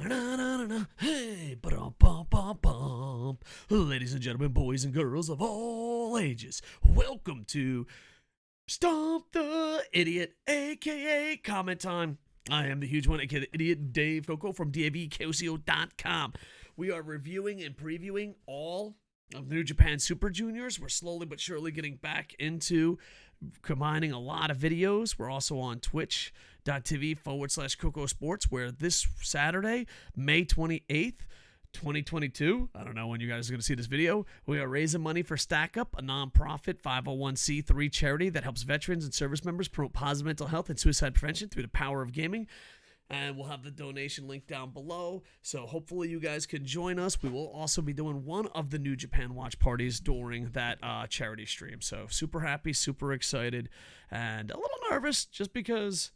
Ba-da-da-da-da-da. Hey, ba-dum-bum-bum-bum. Ladies and gentlemen, boys and girls of all ages, welcome to Stomp the Idiot, aka Comment Time. I am the huge one, aka the Idiot Dave Koco from DAVKOCO.com. We are reviewing and previewing all of the New Japan Super Juniors. We're slowly but surely getting back into combining a lot of videos. We're also on twitch.tv/KocoSports, where this Saturday, May 28th, 2022, I don't know when you guys are going to see this video, we are raising money for Stack Up, a nonprofit 501c3 charity that helps veterans and service members promote positive mental health and suicide prevention through the power of gaming. And we'll have the donation link down below, so hopefully you guys can join us. We will also be doing one of the New Japan watch parties during that charity stream. So super happy, super excited, and a little nervous just because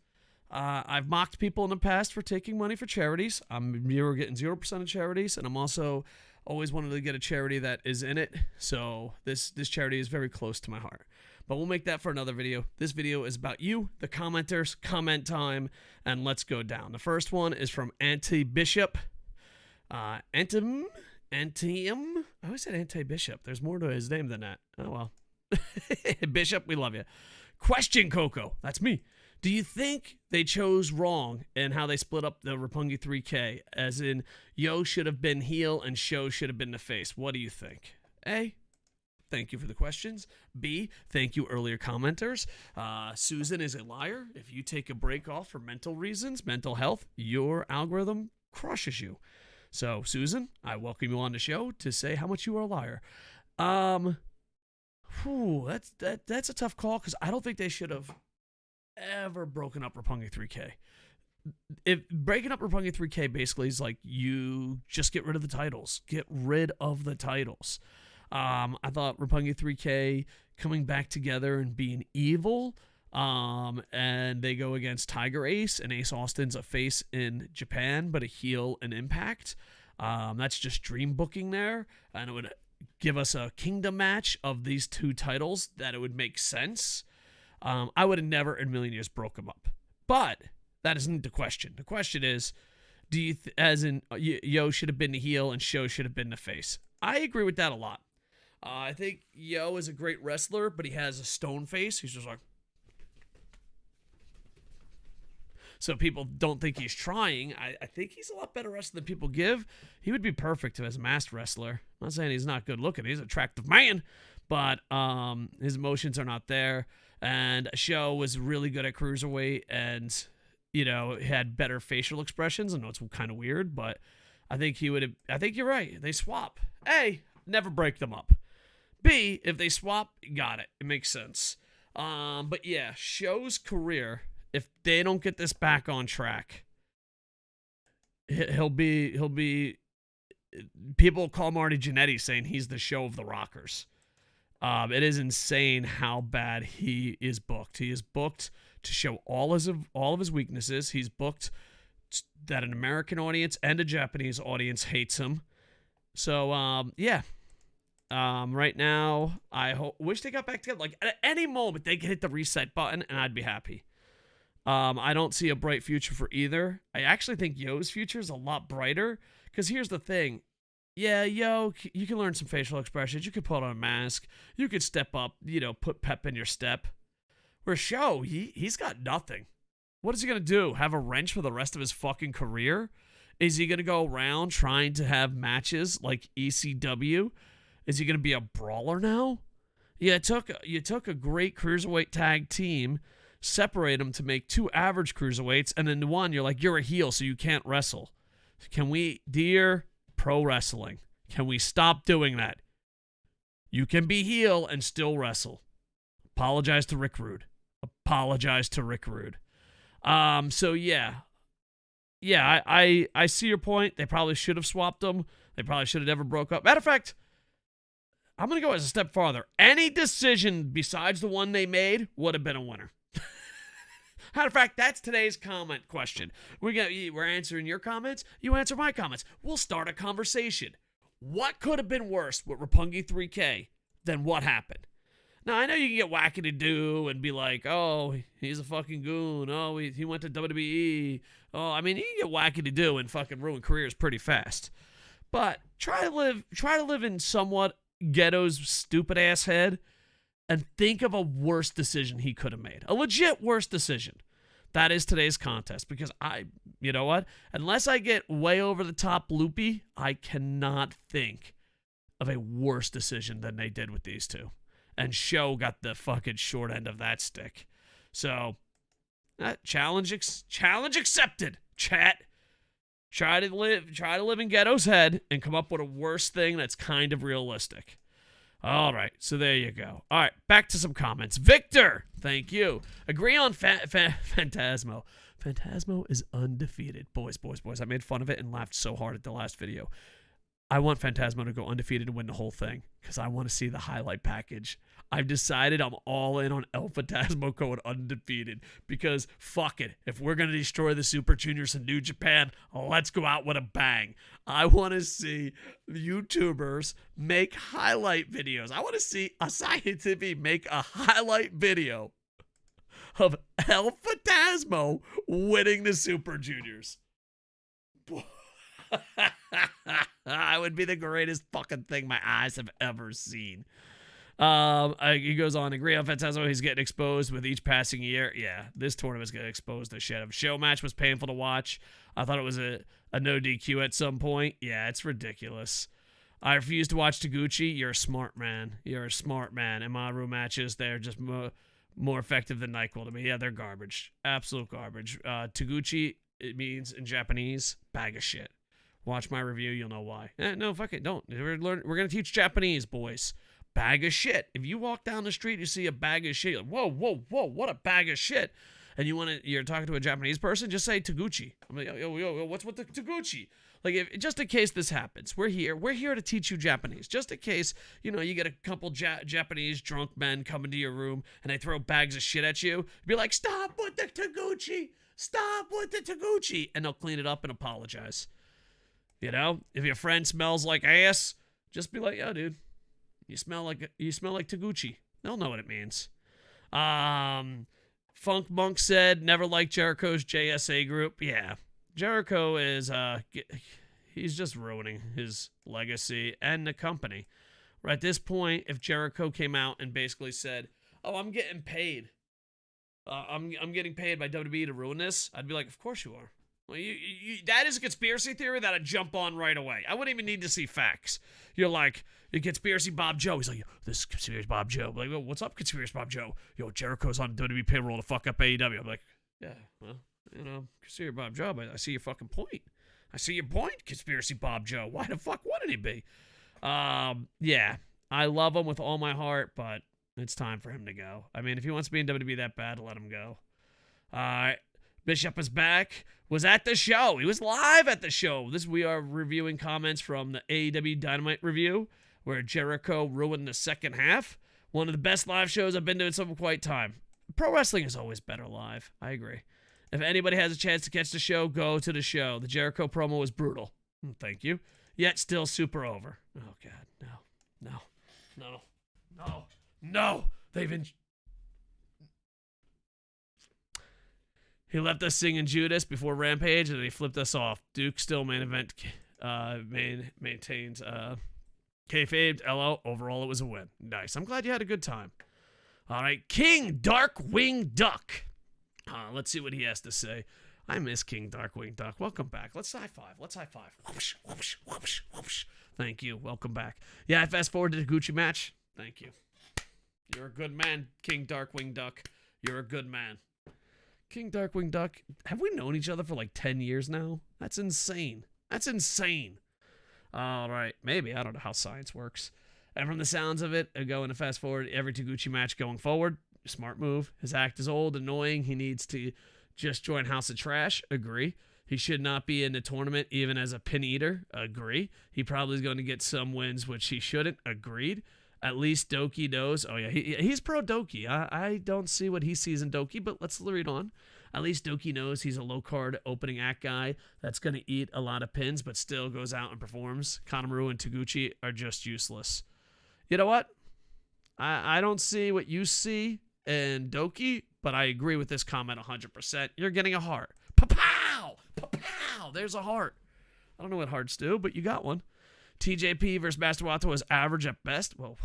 I've mocked people in the past for taking money for charities. You're getting 0% of charities, and I'm also always wanted to get a charity that is in it. So this charity is very close to my heart. But we'll make that for another video. This video is about you, the commenters, comment time, and let's go down. The first one is from Anti-Bishop. Antium? I always said Anti-Bishop. There's more to his name than that. Oh, well. Bishop, we love you. Question, Coco. That's me. Do you think they chose wrong in how they split up the Roppongi 3K? As in, Yo should have been heel and Sho should have been the face. What do you think? A, thank you for the questions. B, thank you earlier commenters. Susan is a liar. If you take a break off for mental reasons, mental health, your algorithm crushes you. So, Susan, I welcome you on the show to say how much you are a liar. That's a tough call because I don't think they should have ever broken up Roppongi 3K. If breaking up Roppongi 3K basically is like you just get rid of the titles. Get rid of the titles. I thought Roppongi 3K coming back together and being evil, and they go against Tiger Ace, and Ace Austin's a face in Japan, but a heel in Impact. That's just dream booking there, and it would give us a kingdom match of these two titles that it would make sense. I would have never in a million years broke them up. But that isn't the question. The question is, do you, Yo should have been the heel and Sho should have been the face? I agree with that a lot. I think Yo is a great wrestler, but he has a stone face. He's just like... So people don't think he's trying. I think he's a lot better wrestler than people give. He would be perfect as a masked wrestler. I'm not saying he's not good looking. He's an attractive man, but his emotions are not there. And Sho was really good at cruiserweight and, had better facial expressions. I know it's kind of weird, but I think you're right. They swap. A, never break them up. B, if they swap, got it. It makes sense. But yeah, Sho's career, if they don't get this back on track, he'll be people call Marty Jannetty saying he's the Sho of the Rockers. It is insane how bad he is booked. He is booked to show all of his weaknesses. He's booked that an American audience and a Japanese audience hates him. So, right now, I wish they got back together. Like, at any moment, they could hit the reset button, and I'd be happy. I don't see a bright future for either. I actually think Yo's future is a lot brighter, because here's the thing. Yeah, Yo, you can learn some facial expressions. You could put on a mask. You could step up, put pep in your step. Where Sho, he's got nothing. What is he going to do? Have a wrench for the rest of his fucking career? Is he going to go around trying to have matches like ECW? Is he going to be a brawler now? Yeah, you took a great cruiserweight tag team, separate them to make two average cruiserweights, and then one, you're like, you're a heel, so you can't wrestle. Dear pro wrestling, can we stop doing that? You can be heel and still wrestle. Apologize to Rick Rude. So yeah, I see your point. They probably should have swapped them. They probably should have never broke up. Matter of fact, I'm going to go as a step farther. Any decision besides the one they made would have been a winner. Matter of fact, that's today's comment question. We're answering your comments. You answer my comments. We'll start a conversation. What could have been worse with Roppongi 3K than what happened? Now, I know you can get wacky-to-do and be like, oh, he's a fucking goon. Oh, he went to WWE. Oh, I mean, you can get wacky-to-do and fucking ruin careers pretty fast. But try to live in somewhat Ghetto's stupid-ass head and think of a worse decision he could have made. A legit worse decision. That is today's contest, because you know what? Unless I get way over the top loopy, I cannot think of a worse decision than they did with these two. And Show got the fucking short end of that stick. So, challenge accepted, chat. Try to live in Ghetto's head and come up with a worse thing that's kind of realistic. All right, so there you go. All right, back to some comments. Victor, thank you. Agree on Phantasmo. Phantasmo is undefeated. Boys. I made fun of it and laughed so hard at the last video. I want Phantasmo to go undefeated and win the whole thing because I want to see the highlight package. I've decided I'm all in on El Phantasmo going undefeated because fuck it. If we're going to destroy the Super Juniors in New Japan, let's go out with a bang. I want to see YouTubers make highlight videos. I want to see Asahi TV make a highlight video of El Phantasmo winning the Super Juniors. It would be the greatest fucking thing my eyes have ever seen. He goes on, agree on Phantasmo, he's getting exposed with each passing year. Yeah, this tournament's getting exposed to shit. Show match was painful to watch. I thought it was a no DQ at some point. Yeah, it's ridiculous. I refuse to watch Taguchi. You're a smart man. You're a smart man. Imaru matches, they're just more effective than NyQuil to me. Yeah, they're garbage. Absolute garbage. Taguchi, it means in Japanese, bag of shit. Watch my review, you'll know why. No, fuck it, don't. We're going to teach Japanese, boys. Bag of shit. If you walk down the street, you see a bag of shit, you're like, whoa, what a bag of shit. And you're talking to a Japanese person, just say Taguchi. I'm like, yo, what's with the Taguchi? Like, just in case this happens, we're here to teach you Japanese. Just in case, you get a couple Japanese drunk men come into your room and they throw bags of shit at you. Be like, stop with the Taguchi. Stop with the Taguchi. And they'll clean it up and apologize. If your friend smells like ass, just be like, yo, dude, you smell like Taguchi. They'll know what it means. Funk Monk said, never liked Jericho's JSA group. Yeah, Jericho is, he's just ruining his legacy and the company. Right at this point, if Jericho came out and basically said, oh, I'm getting paid. I'm getting paid by WWE to ruin this, I'd be like, of course you are. Well, that is a conspiracy theory that I'd jump on right away. I wouldn't even need to see facts. You're like, the conspiracy Bob Joe. He's like, this is conspiracy Bob Joe. I'm like, what's up, conspiracy Bob Joe? Yo, Jericho's on WWE payroll to fuck up AEW. I'm like, yeah, well, conspiracy Bob Joe, but I see your fucking point. I see your point, conspiracy Bob Joe. Why the fuck wouldn't he be? Yeah, I love him with all my heart, but it's time for him to go. I mean, if he wants to be in WWE that bad, let him go. All right. Bishop is back. Was at the show. He was live at the show. We are reviewing comments from the AEW Dynamite review, where Jericho ruined the second half. One of the best live shows I've been to in some quite time. Pro wrestling is always better live. I agree. If anybody has a chance to catch the show, go to the show. The Jericho promo was brutal. Thank you. Yet still super over. Oh, God. No. He left us singing Judas before Rampage, and then he flipped us off. Duke still main event maintains kayfabe. LO. Overall, it was a win. Nice. I'm glad you had a good time. All right. King Darkwing Duck. Let's see what he has to say. I miss King Darkwing Duck. Welcome back. Let's high five. Whoosh, whoosh, whoosh, whoosh. Thank you. Welcome back. Yeah, I fast forward to the Gucci match. Thank you. You're a good man, King Darkwing Duck. You're a good man. King Darkwing Duck, have we known each other for like 10 years now? That's insane. All right, maybe. I don't know how science works. And from the sounds of it, going to fast forward every Taguchi match going forward. Smart move. His act is old, annoying. He needs to just join House of Trash. Agree. He should not be in the tournament even as a pin eater. Agree. He probably is going to get some wins, which he shouldn't. Agreed. At least Doki knows. Oh, yeah, he's pro Doki. I don't see what he sees in Doki, but let's read on. At least Doki knows he's a low-card opening act guy that's going to eat a lot of pins, but still goes out and performs. Kanemaru and Taguchi are just useless. You know what? I don't see what you see in Doki, but I agree with this comment 100%. You're getting a heart. Pa-pow! Pa-pow! There's a heart. I don't know what hearts do, but you got one. TJP versus Master Wato is average at best. Whoa.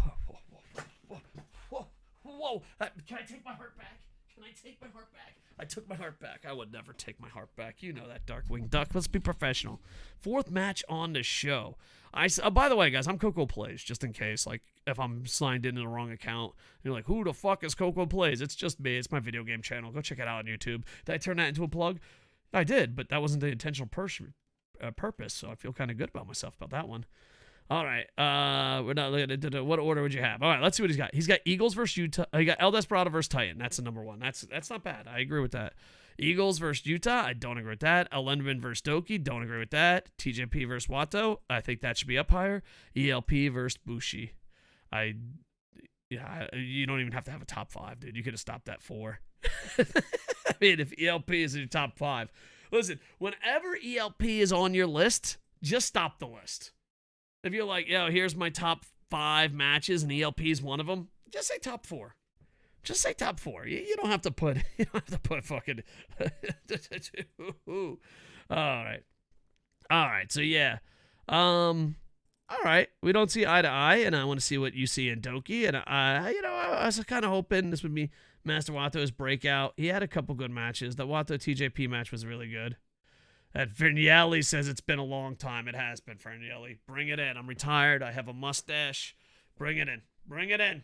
Can I take my heart back? Can I take my heart back? I took my heart back. I would never take my heart back. You know that, Darkwing Duck. Let's be professional. 4th match on the show. By the way, guys, I'm Koco Plays, just in case. Like, if I'm signed in the wrong account, you're like, who the fuck is Koco Plays? It's just me. It's my video game channel. Go check it out on YouTube. Did I turn that into a plug? I did, but that wasn't the intentional purpose, so I feel kind of good about myself about that one. All right, we're not looking at what order would you have? All right, let's see what he's got. He's got Eagles versus Utah. He got El Desperado versus Titan. That's the number 1. That's not bad. I agree with that. Eagles versus Utah. I don't agree with that. El Enderman versus Doki. Don't agree with that. TJP versus Wato. I think that should be up higher. ELP versus Bushi. You don't even have to have a top 5, dude. You could have stopped at 4. I mean, if ELP is in your top 5, listen. Whenever ELP is on your list, just stop the list. If you're like, yo, here's my top 5 matches and ELP is one of them, just say top 4. Just say top 4. You don't have to put fucking All right. So yeah. All right. We don't see eye to eye, and I want to see what you see in Doki. And I was kind of hoping this would be Master Wato's breakout. He had a couple good matches. The Wato TJP match was really good. And Fernielli says it's been a long time. It has been, Fernielli. Bring it in. I'm retired. I have a mustache. Bring it in. Bring it in.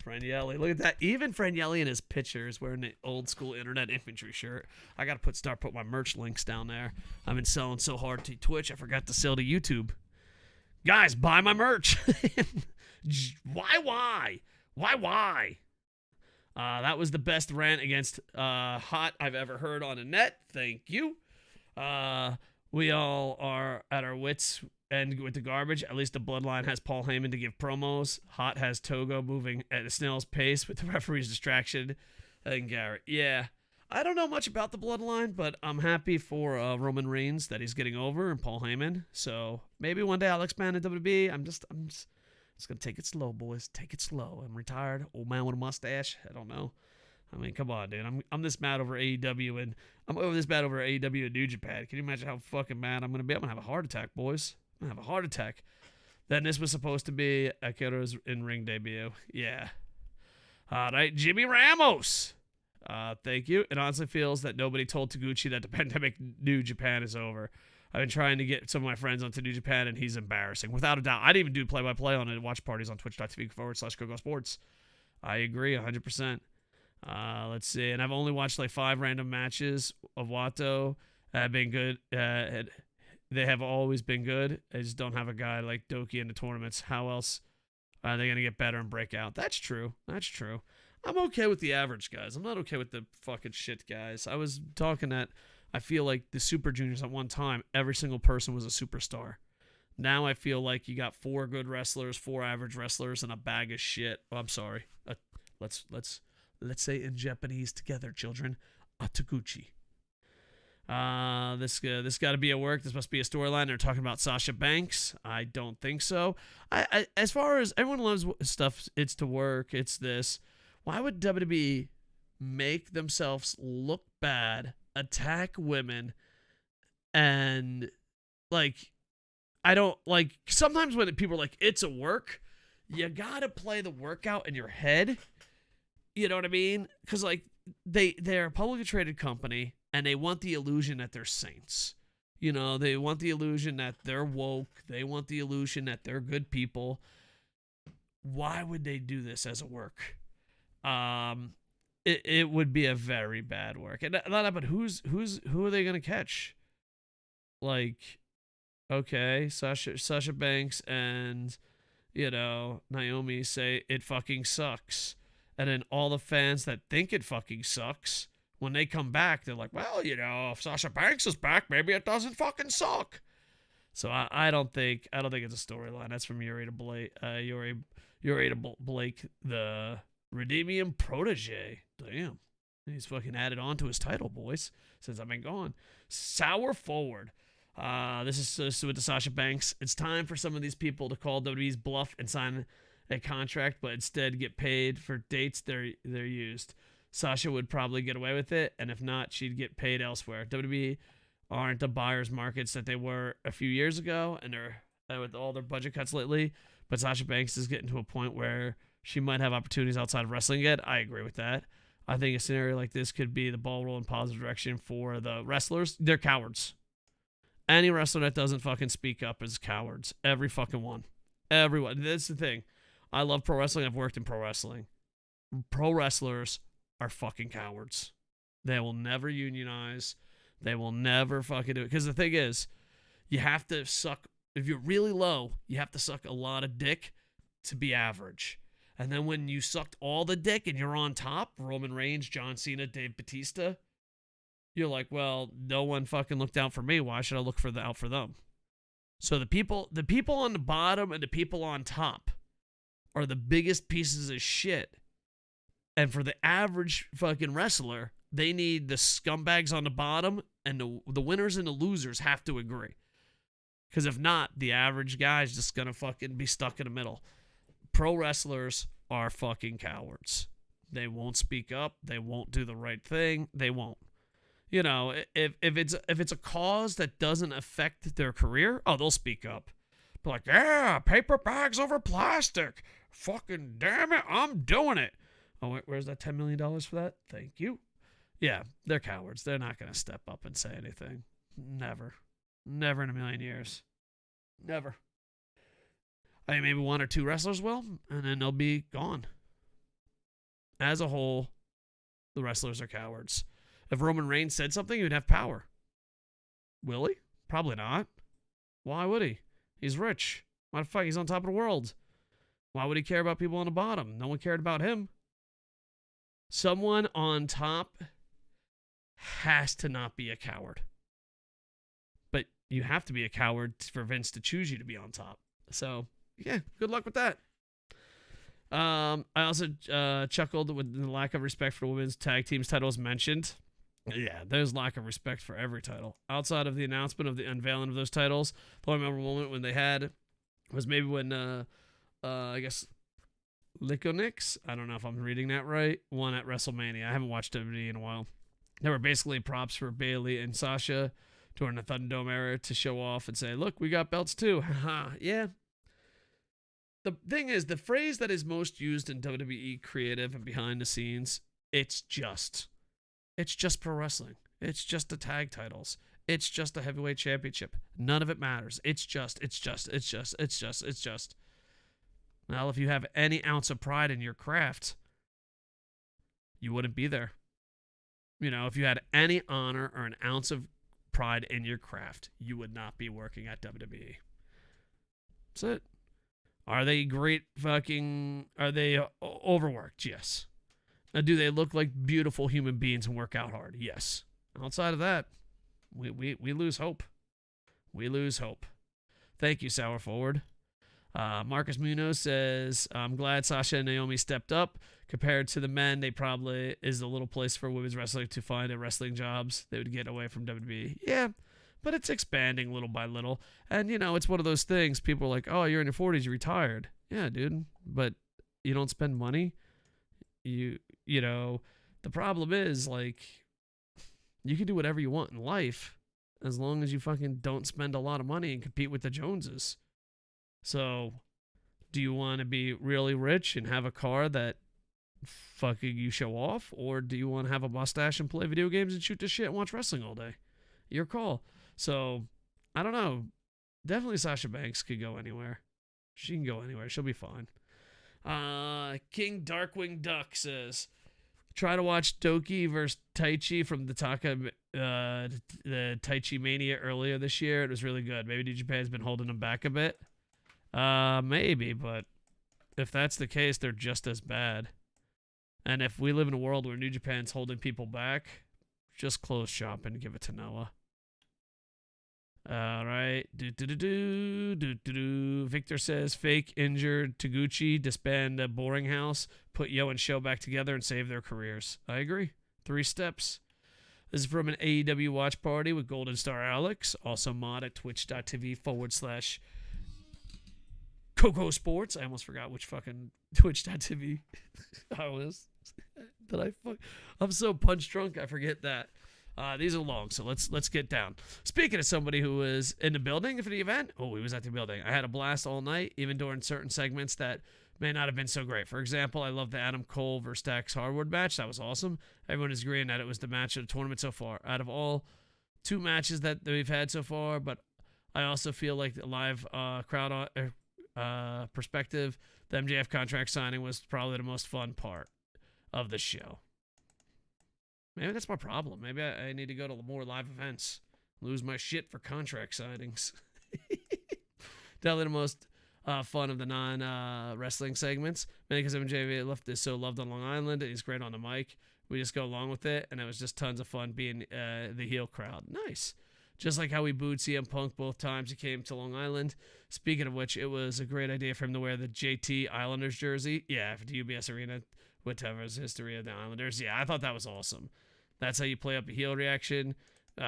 Fernielli. Look at that. Even Fernielli in his picture is wearing the old school internet infantry shirt. I got to start putting my merch links down there. I've been selling so hard to Twitch, I forgot to sell to YouTube. Guys, buy my merch. Why? That was the best rant against Hot I've ever heard on a net. Thank you. We all are at our wits' end with the garbage. At least the Bloodline has Paul Heyman to give promos. Hot has Togo moving at a snail's pace with the referee's distraction. And Garrett. Yeah. I don't know much about the Bloodline, but I'm happy for Roman Reigns that he's getting over and Paul Heyman. So maybe one day I'll expand in WWE. I'm just going to take it slow, boys. Take it slow. I'm retired. Old man with a mustache. I don't know. I mean, come on, dude. I'm this mad over AEW, and I'm over this mad over AEW and New Japan. Can you imagine how fucking mad I'm going to be? I'm going to have a heart attack, boys. I'm going to have a heart attack. Then this was supposed to be Akiro's in-ring debut. Yeah. All right, Jimmy Ramos. Thank you. It honestly feels that nobody told Taguchi that the pandemic New Japan is over. I've been trying to get some of my friends onto New Japan, and he's embarrassing. Without a doubt. I didn't even do play-by-play on it. Watch parties on twitch.tv/KocoSports. I agree 100%. Let's see. And I've only watched like 5 random matches of Wato. Have been good. They have always been good. I just don't have a guy like Doki in the tournaments. How else are they going to get better and break out? That's true. I'm okay with the average guys. I'm not okay with the fucking shit guys. I was talking that I feel like the Super Juniors at one time, every single person was a superstar. Now I feel like you got 4 good wrestlers, 4 average wrestlers, and a bag of shit. Oh, I'm sorry. Let's say in Japanese together, children. Ataguchi. This got to be a work. This must be a storyline. They're talking about Sasha Banks. I don't think so. I as far as everyone loves stuff, it's to work. It's this. Why would WWE make themselves look bad, attack women, and like I don't like. Sometimes when people are like, it's a work, you gotta play the workout in your head. You know what I mean? Because like they're a publicly traded company, and they want the illusion that they're saints. You know, they want the illusion that they're woke. They want the illusion that they're good people. Why would they do this as a work? It would be a very bad work. And but who are they gonna catch? Like, okay, Sasha Banks and Naomi say it fucking sucks. And then all the fans that think it fucking sucks, when they come back, they're like, well, if Sasha Banks is back, maybe it doesn't fucking suck. So I don't think it's a storyline. That's from Yuri to Blake, the Redeemium protege. Damn. He's fucking added on to his title, boys, since I've been gone. Sour forward. This is with the Sasha Banks. It's time for some of these people to call WWE's bluff and sign a contract, but instead get paid for dates they're used. Sasha would probably get away with it, and if not, she'd get paid elsewhere. WWE aren't the buyer's markets that they were a few years ago, and they're with all their budget cuts lately. But Sasha Banks is getting to a point where she might have opportunities outside of wrestling again. I agree with that. I think a scenario like this could be the ball roll in positive direction for the wrestlers. They're cowards. Any wrestler that doesn't fucking speak up is cowards. Every fucking one. Everyone. That's the thing. I love pro wrestling. I've worked in pro wrestling. Pro wrestlers are fucking cowards. They will never unionize. They will never fucking do it. Because the thing is, you have to suck. If you're really low, you have to suck a lot of dick to be average. And then when you sucked all the dick and you're on top, Roman Reigns, John Cena, Dave Bautista, you're like, well, no one fucking looked out for me. Why should I look out for them? So the people on the bottom and the people on top are the biggest pieces of shit. And for the average fucking wrestler, they need the scumbags on the bottom, and the winners and the losers have to agree. Because if not, the average guy's just going to fucking be stuck in the middle. Pro wrestlers are fucking cowards. They won't speak up. They won't do the right thing. They won't. You know, if it's a cause that doesn't affect their career, oh, they'll speak up. Be like, yeah, paper bags over plastic. Fucking damn it, I'm doing it. Oh, wait, where's that $10 million for that? Thank you. Yeah, they're cowards. They're not going to step up and say anything. Never. Never in a million years. Never. I mean, maybe one or two wrestlers will, and then they'll be gone. As a whole, the wrestlers are cowards. If Roman Reigns said something, he would have power. Will he? Probably not. Why would he? He's rich. Why the fuck? He's on top of the world. Why would he care about people on the bottom? No one cared about him. Someone on top has to not be a coward. But you have to be a coward for Vince to choose you to be on top. So, yeah, good luck with that. I also chuckled with the lack of respect for women's tag teams titles mentioned. Yeah, there's lack of respect for every title. Outside of the announcement of the unveiling of those titles, the only memorable moment when they had was maybe when, I guess, Likonix, I don't know if I'm reading that right, won at WrestleMania. I haven't watched WWE in a while. There were basically props for Bayley and Sasha during the Thunderdome era to show off and say, look, we got belts too. Haha, yeah. The thing is, the phrase that is most used in WWE creative and behind the scenes, it's just pro wrestling. It's just the tag titles. It's just the heavyweight championship. None of it matters. It's just. Well, if you have any ounce of pride in your craft, you wouldn't be there. You know, if you had any honor or an ounce of pride in your craft, you would not be working at WWE. That's it. Are they great are they overworked? Yes. Now, do they look like beautiful human beings and work out hard? Yes. Outside of that, we lose hope. We lose hope. Thank you, Sour Forward. Marcus Munoz says, I'm glad Sasha and Naomi stepped up. Compared to the men, they probably is a little place for women's wrestling to find a wrestling jobs. They would get away from WWE. Yeah, but it's expanding little by little. And, you know, it's one of those things. People are like, oh, you're in your 40s, you're retired. Yeah, dude. But you don't spend money. You know, the problem is, like, you can do whatever you want in life as long as you fucking don't spend a lot of money and compete with the Joneses. So, do you want to be really rich and have a car that fucking you show off? Or do you want to have a mustache and play video games and shoot the shit and watch wrestling all day? Your call. So, I don't know. Definitely Sasha Banks could go anywhere. She can go anywhere. She'll be fine. King Darkwing Duck says, try to watch Doki versus Taichi from the Taichi Mania earlier this year. It was really good. Maybe New Japan's been holding them back a bit. Maybe, but if that's the case, they're just as bad. And if we live in a world where New Japan's holding people back, just close shop and give it to Noah. All right. Victor says, fake injured Taguchi, disband a boring house, put Yo and Show back together and save their careers. I agree. 3 steps. This is from an AEW watch party with Golden Star Alex, also mod at twitch.tv/. KocoSports. I almost forgot which fucking Twitch.tv I was. I'm so punch drunk, I forget that. These are long, so let's get down. Speaking of somebody who was in the building for the event, he was at the building. I had a blast all night, even during certain segments that may not have been so great. For example, I love the Adam Cole versus Dax Harwood match. That was awesome. Everyone is agreeing that it was the match of the tournament so far. Out of all 2 matches that we've had so far, but I also feel like the live crowd perspective, the MJF contract signing was probably the most fun part of the show. Maybe that's my problem. Maybe I need to go to more live events. Lose my shit for contract signings. Definitely the most fun of the non-wrestling segments. Mainly because MJF is so loved on Long Island, and he's great on the mic. We just go along with it, and it was just tons of fun being the heel crowd. Nice. Just like how we booed CM Punk both times he came to Long Island. Speaking of which, it was a great idea for him to wear the JT Islanders jersey. Yeah, for the UBS Arena, whatever's history of the Islanders. Yeah, I thought that was awesome. That's how you play up a heel reaction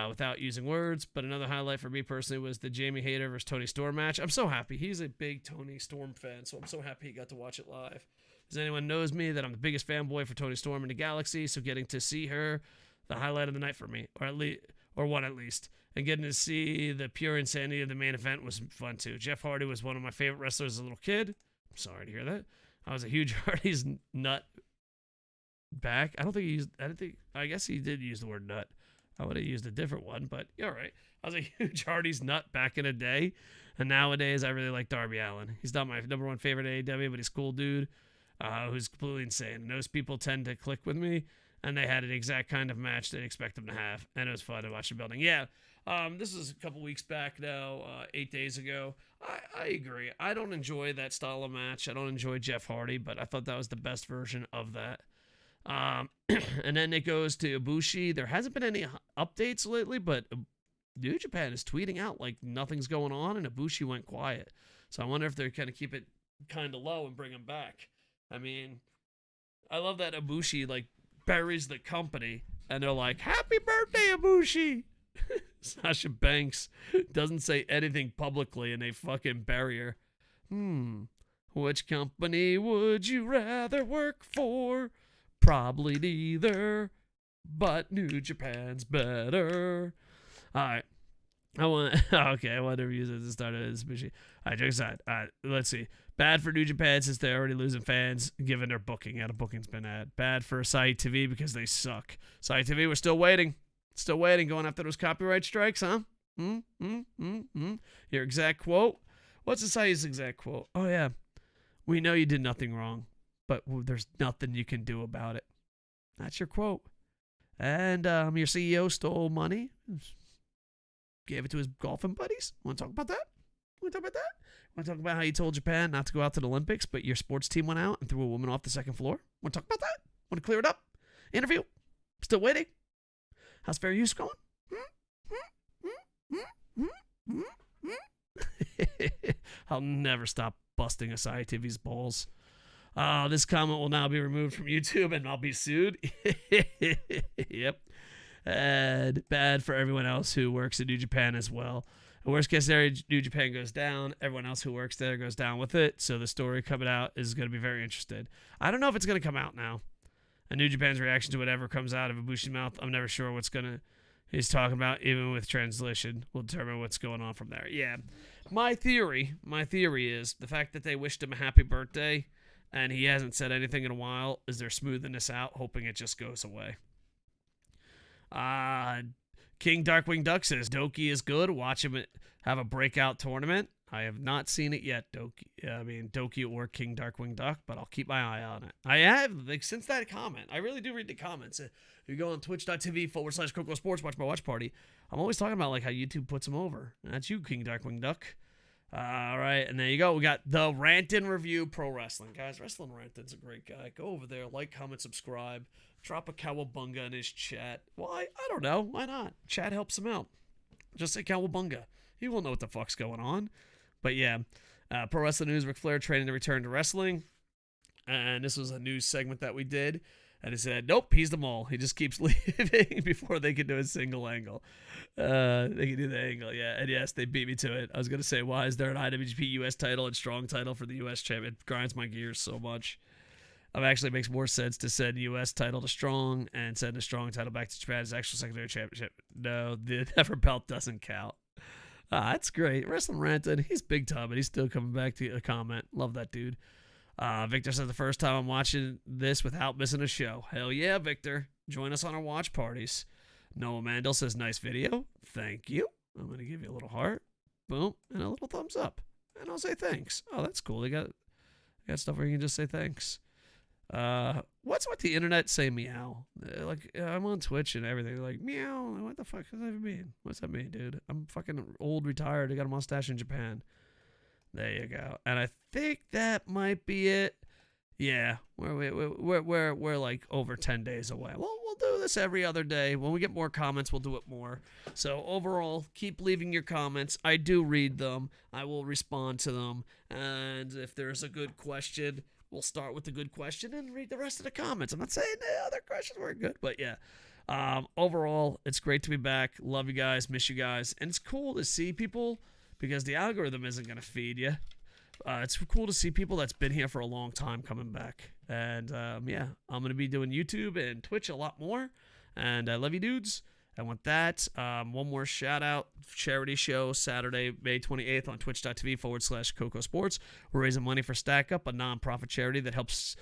without using words. But another highlight for me personally was the Jamie Hayter versus Tony Storm match. I'm so happy. He's a big Tony Storm fan, so I'm so happy he got to watch it live. As anyone knows me, that I'm the biggest fanboy for Tony Storm in the galaxy, so getting to see her, the highlight of the night for me, or one at least. And getting to see the pure insanity of the main event was fun too. Jeff Hardy was one of my favorite wrestlers as a little kid. I'm sorry to hear that. I was a huge Hardy's nut back. I guess he did use the word nut. I would have used a different one, but you're right. I was a huge Hardy's nut back in the day. And nowadays, I really like Darby Allin. He's not my number 1 favorite AEW, but he's a cool dude who's completely insane. And those people tend to click with me, and they had an exact kind of match they'd expect them to have. And it was fun to watch the building. Yeah, this was a couple weeks back now, 8 days ago. I agree. I don't enjoy that style of match. I don't enjoy Jeff Hardy, but I thought that was the best version of that. And then it goes to Ibushi. There hasn't been any updates lately, but New Japan is tweeting out like nothing's going on, and Ibushi went quiet. So I wonder if they're going to keep it kind of low and bring him back. I mean, I love that Ibushi like buries the company, and they're like, "Happy birthday, Ibushi!" Sasha Banks doesn't say anything publicly, and they fucking bury her. Which company would you rather work for? Probably neither, but New Japan's better. All right. I want to use it at the start of this mission. All right, joke aside. All right, let's see. Bad for New Japan since they're already losing fans, given their booking. Yeah, the booking's been bad. Bad for Saudi TV because they suck. Saudi TV, we're still waiting. Still waiting, going after those copyright strikes, huh? Your exact quote? What's the Saudi's exact quote? Oh, yeah. We know you did nothing wrong, but there's nothing you can do about it. That's your quote. And your CEO stole money, gave it to his golfing buddies. Want to talk about that? Want to talk about how you told Japan not to go out to the Olympics, but your sports team went out and threw a woman off the 2nd floor? Want to talk about that? Want to clear it up? Interview? Still waiting? How's fair use going? I'll never stop busting Asai TV's balls. This comment will now be removed from YouTube and I'll be sued. Yep. And bad for everyone else who works at New Japan as well. The worst case scenario, New Japan goes down. Everyone else who works there goes down with it. So the story coming out is going to be very interested. I don't know if it's going to come out now. And New Japan's reaction to whatever comes out of Ibushi's mouth, I'm never sure what's he's talking about. Even with translation, we'll determine what's going on from there. Yeah. My theory is the fact that they wished him a happy birthday and he hasn't said anything in a while is they're smoothing this out, hoping it just goes away. King Darkwing Duck says Doki is good. Watch him have a breakout tournament. I have not seen it yet, Doki or King Darkwing Duck, but I'll keep my eye on it. I have, since that comment, I really do read the comments. If you go on twitch.tv/KocoSports, watch my watch party, I'm always talking about like how YouTube puts him over. That's you, King Darkwing Duck. All right, and there you go. We got the Rantin Review Pro Wrestling. Guys, Wrestling Rantin's a great guy. Go over there, like, comment, subscribe. Drop a cowabunga in his chat. Why? I don't know. Why not? Chat helps him out. Just say cowabunga. He will know what the fuck's going on. But yeah, Pro Wrestling News, Ric Flair training to return to wrestling. And this was a news segment that we did. And he said, nope, he's the mole. He just keeps leaving before they can do a single angle. They can do the angle, yeah. And yes, they beat me to it. I was going to say, why is there an IWGP US title and strong title for the US champion? It grinds my gears so much. It actually makes more sense to send US title to strong and send a strong title back to Japan as actual secondary championship. No, the never belt doesn't count. That's great. Wrestling Ranted, he's big time, and he's still coming back to a comment. Love that dude. Victor says, the first time I'm watching this without missing a show. Hell yeah, Victor. Join us on our watch parties. Noah Mandel says, nice video. Thank you. I'm going to give you a little heart. Boom. And a little thumbs up. And I'll say thanks. Oh, that's cool. They got stuff where you can just say thanks. What's with the internet say meow? Like, I'm on Twitch and everything. They're like, meow. What the fuck does that even mean? What's that mean, dude? I'm fucking old, retired. I got a mustache in Japan. There you go. And I think that might be it. Yeah, we're like over 10 days away. Well, we'll do this every other day. When we get more comments, we'll do it more. So overall, keep leaving your comments. I do read them. I will respond to them. And if there's a good question, we'll start with the good question and read the rest of the comments. I'm not saying the other questions weren't good, but yeah. Overall, it's great to be back. Love you guys. Miss you guys. And it's cool to see people because the algorithm isn't going to feed you. It's cool to see people that's been here for a long time coming back. And, yeah, I'm going to be doing YouTube and Twitch a lot more. And I love you dudes. And with that, one more shout-out. Charity show Saturday, May 28th on twitch.tv/KocoSports. We're raising money for Stack Up, a non-profit charity that helps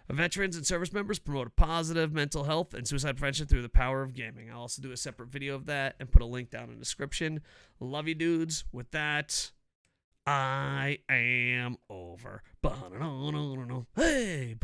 veterans and service members promote positive mental health and suicide prevention through the power of gaming. I'll also do a separate video of that and put a link down in the description. Love you dudes. With that, I am over. Hey,